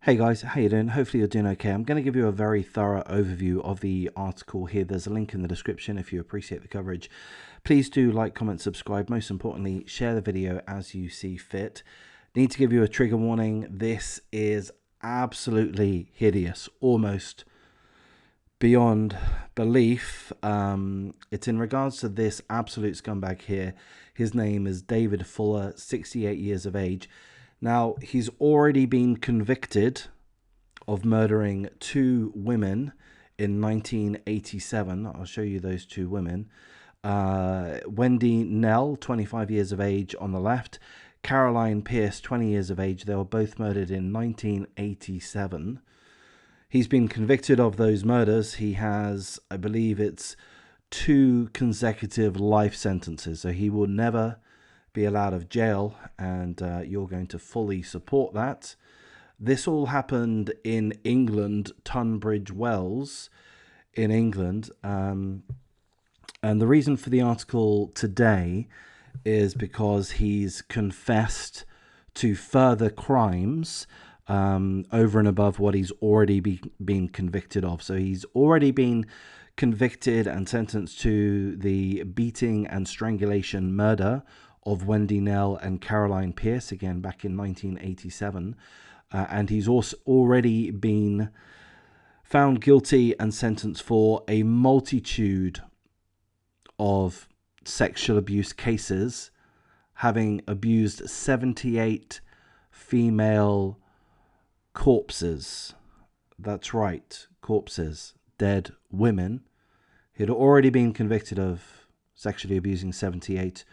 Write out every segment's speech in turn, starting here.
Hey guys, how you doing? Hopefully you're doing okay. I'm going to give you a very thorough overview of the article here. There's a link in the description if you appreciate the coverage. Please do like, comment, subscribe. Most importantly, share the video as you see fit. Need to give you a trigger warning. This is absolutely hideous, almost beyond belief. It's in regards to this absolute scumbag here. His name is David Fuller, 68 years of age. Now, he's already been convicted of murdering two women in 1987. I'll show you those two women. Wendy Nell, 25 years of age on the left. Caroline Pierce, 20 years of age. They were both murdered in 1987. He's been convicted of those murders. He has, I believe it's 2 consecutive life sentences. So he will never be allowed of jail, and you're going to fully support that. This all happened in England, Tunbridge Wells in England. And the reason for the article today is because he's confessed to further crimes over and above what he's already been convicted of. So he's already been convicted and sentenced to the beating and strangulation murder of Wendy Nell and Caroline Pierce, again back in 1987. And he's also already been found guilty and sentenced for a multitude of sexual abuse cases, having abused 78 female corpses. That's right, corpses, dead women. He'd already been convicted of sexually abusing 78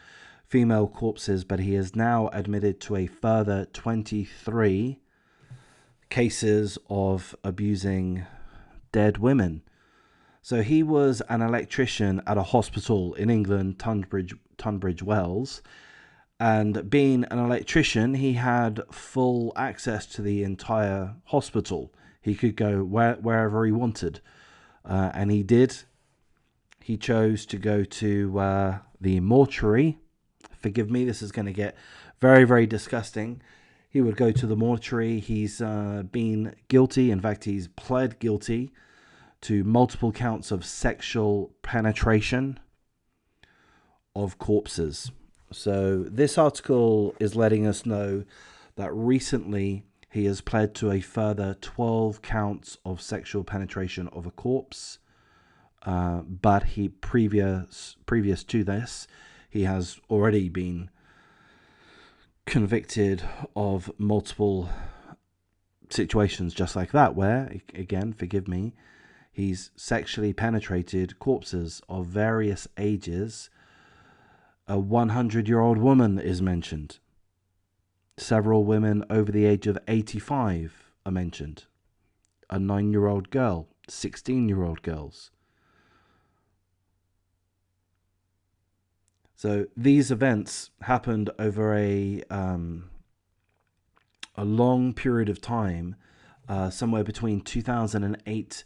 female corpses, but he is now admitted to a further 23 cases of abusing dead women. So he was an electrician at a hospital in England, Tunbridge Wells, and being an electrician, he had full access to the entire hospital. He could go wherever he wanted, and he did. He chose to go to the mortuary. Forgive me, this is going to get very, very disgusting. He would go to the mortuary. He's been guilty. In fact, he's pled guilty to multiple counts of sexual penetration of corpses. So this article is letting us know that recently he has pled to a further 12 counts of sexual penetration of a corpse. But he previous to this, he has already been convicted of multiple situations just like that, where, again, forgive me, he's sexually penetrated corpses of various ages. A 100-year-old woman is mentioned. Several women over the age of 85 are mentioned. A 9-year-old girl, 16-year-old girls. So these events happened over a long period of time, somewhere between 2008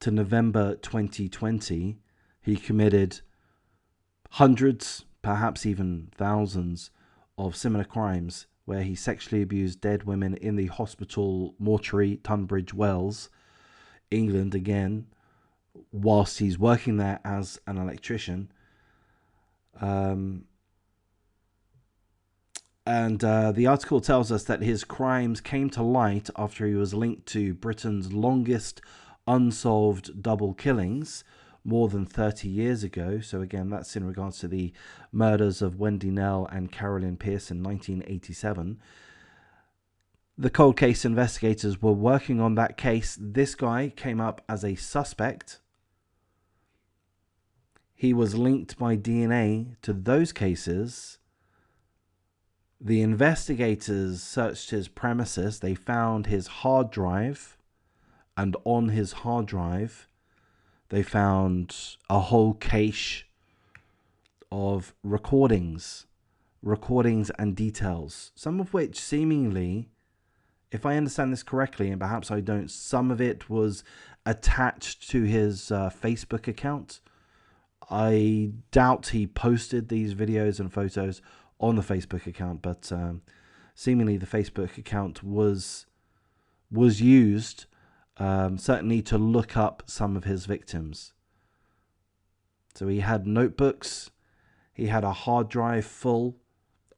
to November 2020. He committed hundreds, perhaps even thousands, of similar crimes where he sexually abused dead women in the hospital mortuary, Tunbridge Wells, England, again, whilst he's working there as an electrician. The article tells us that his crimes came to light after he was linked to Britain's longest unsolved double killings more than 30 years ago. So again, that's in regards to the murders of Wendy Nell and Caroline Pierce in 1987. The cold case investigators were working on that case. This guy came up as a suspect. He was linked by DNA to those cases. The investigators searched his premises. They found his hard drive, and on his hard drive, they found a whole cache of recordings and details, some of which seemingly, if I understand this correctly, and perhaps I don't, some of it was attached to his Facebook account. I doubt he posted these videos and photos on the Facebook account, but seemingly the Facebook account was was used certainly to look up some of his victims. So he had notebooks, he had a hard drive full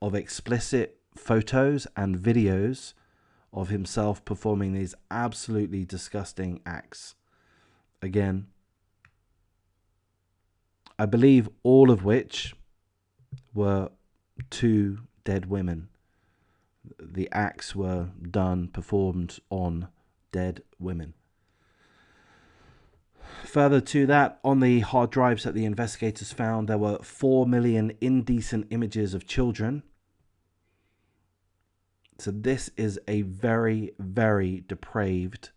of explicit photos and videos of himself performing these absolutely disgusting acts. Again, I believe all of which were to dead women. The acts were performed on dead women. Further to that, on the hard drives that the investigators found, there were 4 million indecent images of children. So this is a very, very depraved,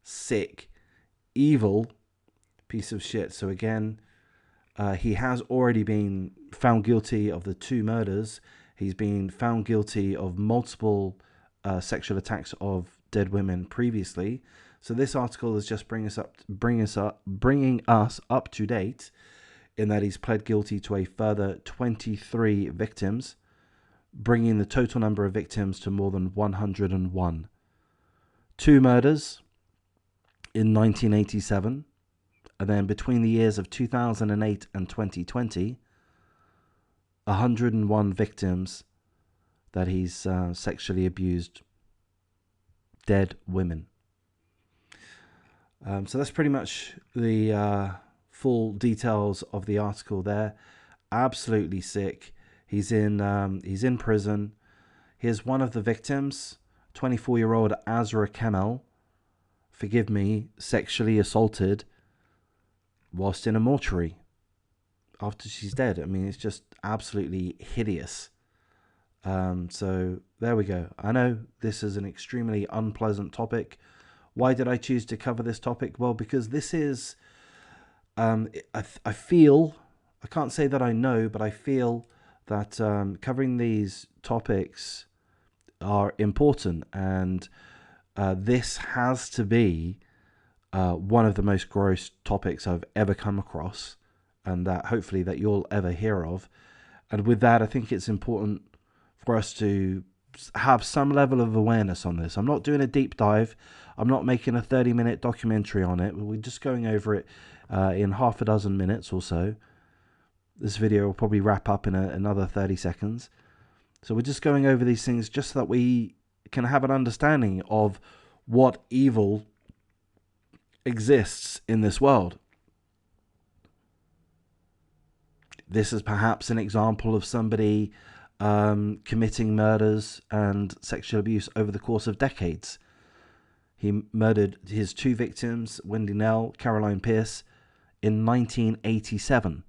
sick, evil piece of shit. So again, he has already been found guilty of the 2 murders. He's been found guilty of multiple sexual attacks of dead women previously. So this article is just bringing us up to date in that he's pled guilty to a further 23 victims, bringing the total number of victims to more than 101. 2 murders in 1987, and then between the years of 2008 and 2020, 101 victims that he's sexually abused, dead women. So that's pretty much the full details of the article there. Absolutely sick. He's in prison. Here's one of the victims, 24-year-old Azra Kamel, forgive me, sexually assaulted whilst in a mortuary after she's dead. I mean, it's just absolutely hideous. So there we go. I know this is an extremely unpleasant topic. Why did I choose to cover this topic? Well, because this is, I feel, I can't say that I know, but I feel that covering these topics are important, and this has to be one of the most gross topics I've ever come across, and that hopefully that you'll ever hear of. And with that, I think it's important for us to have some level of awareness on this. I'm not doing a deep dive. I'm not making a 30-minute documentary on it. We're just going over it in half a dozen minutes or so. This video will probably wrap up in another 30 seconds. So we're just going over these things just so that we can have an understanding of what evil exists in this world. This is perhaps an example of somebody committing murders and sexual abuse over the course of decades. He murdered his 2 victims, Wendy Nell, Caroline Pierce, in 1987.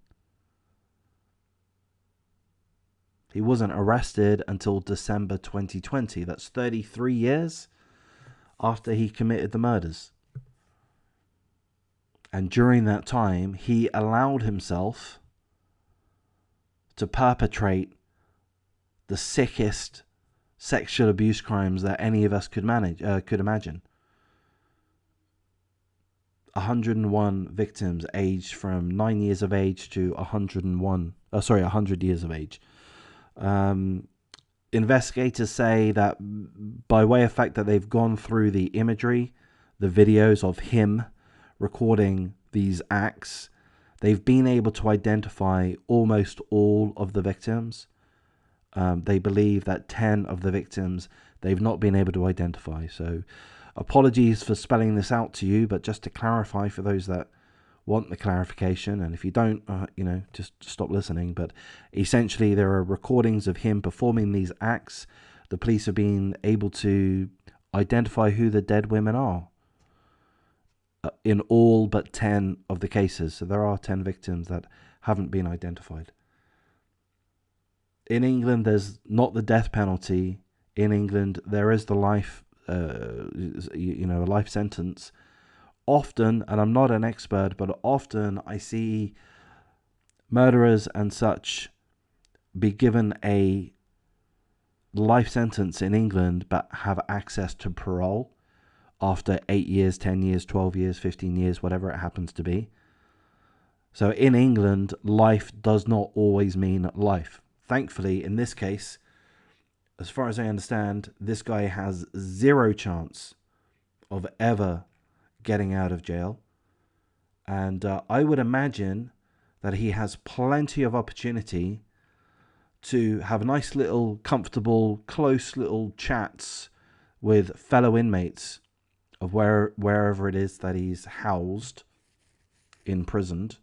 He wasn't arrested until December 2020. That's 33 years after he committed the murders. And during that time, he allowed himself to perpetrate the sickest sexual abuse crimes that any of us could imagine. 101 victims aged from 9 years of age to 100 years of age. Investigators say that by way of fact that they've gone through the imagery, the videos of him recording these acts, they've been able to identify almost all of the victims. They believe that 10 of the victims they've not been able to identify. So apologies for spelling this out to you, but just to clarify for those that want the clarification, and if you don't, just stop listening. But essentially, there are recordings of him performing these acts. The police have been able to identify who the dead women are in all but 10 of the cases. So there are 10 victims that haven't been identified. In England, there's not the death penalty. In England, there is the life, a life sentence. Often, and I'm not an expert, but often I see murderers and such be given a life sentence in England, but have access to parole after 8 years, 10 years, 12 years, 15 years, whatever it happens to be. So in England, life does not always mean life. Thankfully, in this case, as far as I understand, this guy has zero chance of ever getting out of jail. And I would imagine that he has plenty of opportunity to have nice little, comfortable, close little chats with fellow inmates of wherever it is that he's housed, imprisoned.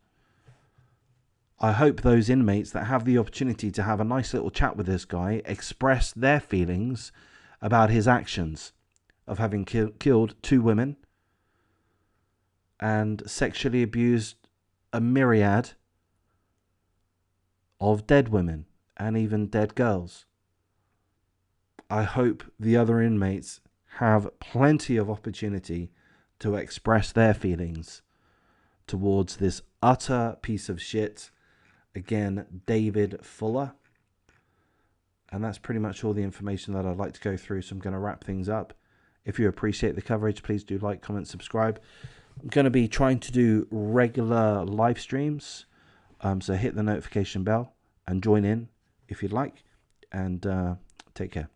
I hope those inmates that have the opportunity to have a nice little chat with this guy express their feelings about his actions of having killed 2 women and sexually abused a myriad of dead women and even dead girls. I hope the other inmates have plenty of opportunity to express their feelings towards this utter piece of shit. Again, David Fuller. And that's pretty much all the information that I'd like to go through. So I'm going to wrap things up. If you appreciate the coverage, please do like, comment, subscribe. I'm going to be trying to do regular live streams. So hit the notification bell and join in if you'd like. And take care.